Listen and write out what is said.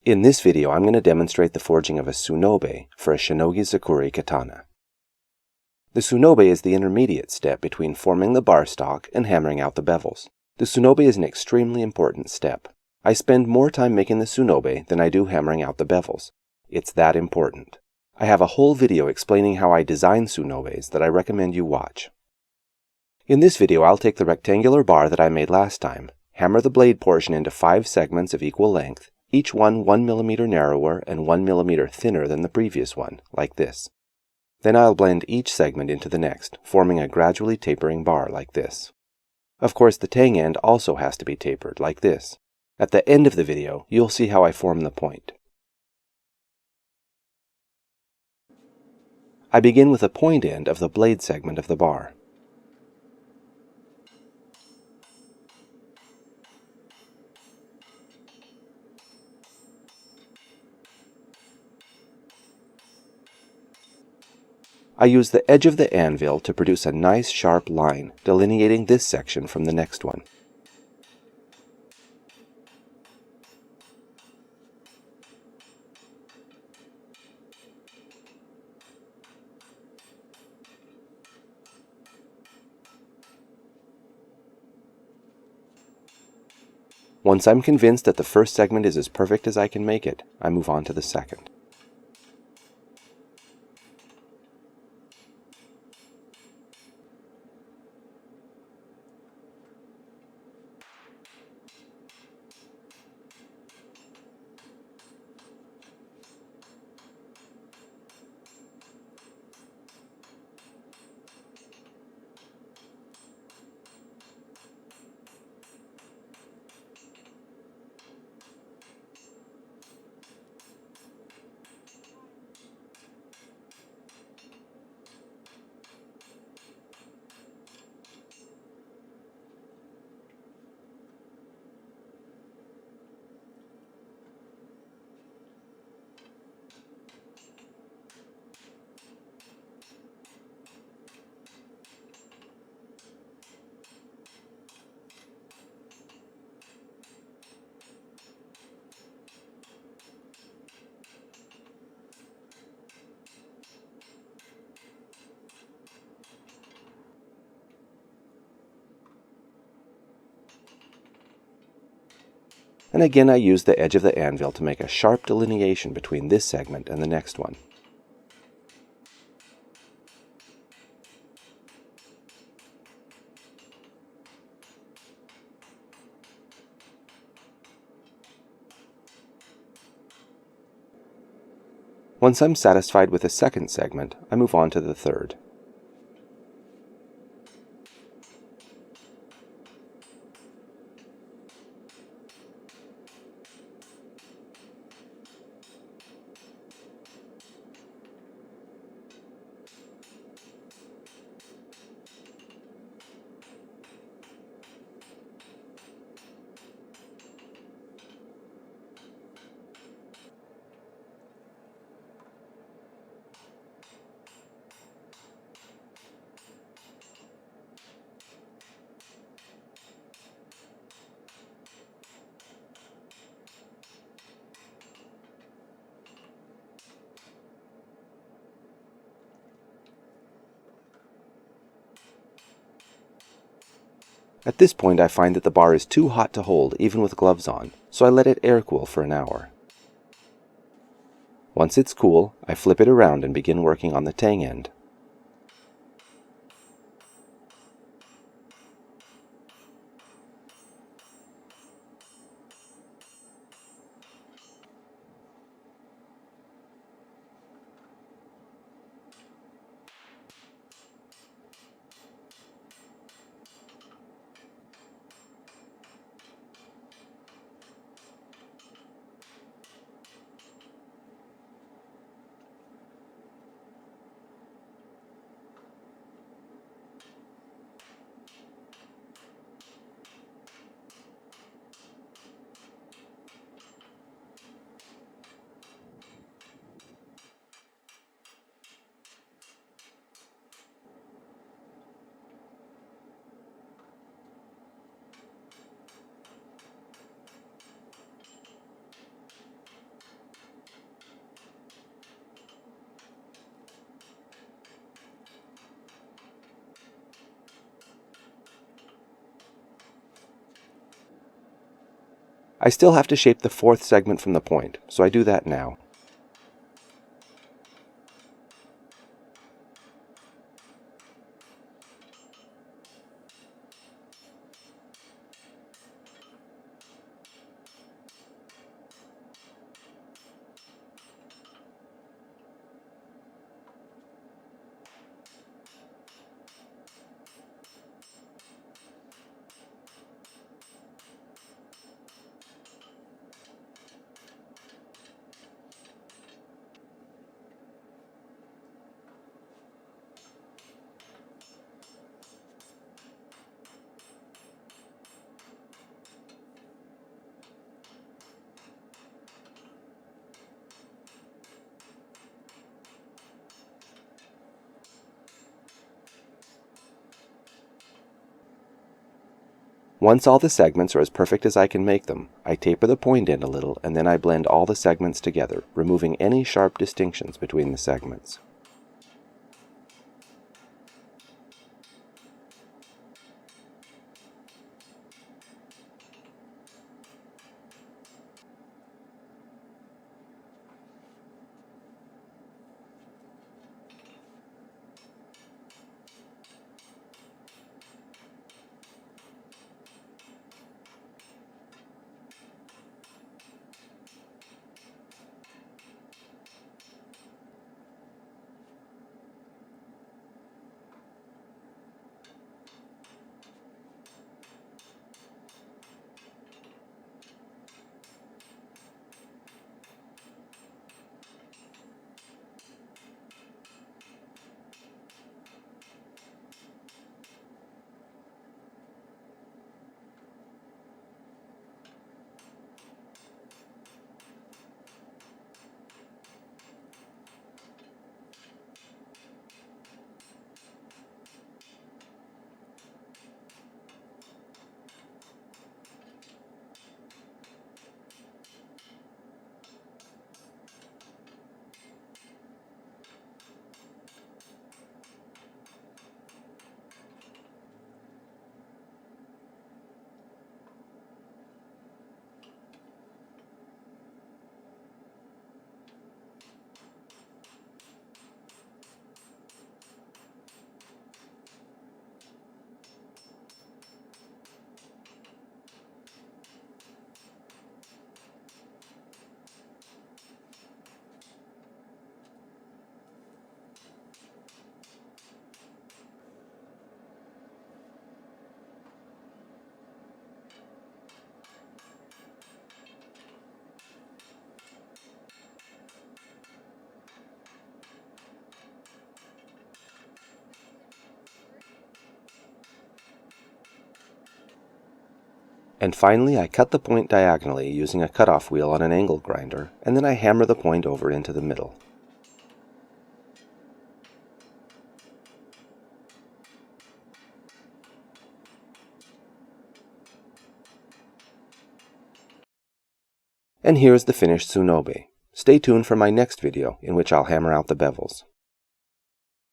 In this video, I'm going to demonstrate the forging of a sunobe for a shinogi zakuri katana. The sunobe is the intermediate step between forming the bar stock and hammering out the bevels. The sunobe is an extremely important step. I spend more time making the sunobe than I do hammering out the bevels. It's that important. I have a whole video explaining how I design sunobes that I recommend you watch. In this video, I'll take the rectangular bar that I made last time, hammer the blade portion into 5 segments of equal length, each one 1 mm narrower and 1 mm thinner than the previous one, like this. Then I'll blend each segment into the next, forming a gradually tapering bar like this. Of course, the tang end also has to be tapered, like this. At the end of the video, you'll see how I form the point. I begin with the point end of the blade segment of the bar. I use the edge of the anvil to produce a nice sharp line, delineating this section from the next one. Once I'm convinced that the first segment is as perfect as I can make it, I move on to the second. And again I use the edge of the anvil to make a sharp delineation between this segment and the next one. Once I'm satisfied with the second segment, I move on to the third. At this point I find that the bar is too hot to hold even with gloves on, so I let it air cool for an hour. Once it's cool, I flip it around and begin working on the tang end. I still have to shape the fourth segment from the point, so I do that now. Once all the segments are as perfect as I can make them, I taper the point end a little and then I blend all the segments together, removing any sharp distinctions between the segments. And finally, I cut the point diagonally using a cutoff wheel on an angle grinder, and then I hammer the point over into the middle. And here's the finished tsunobe. Stay tuned for my next video, in which I'll hammer out the bevels.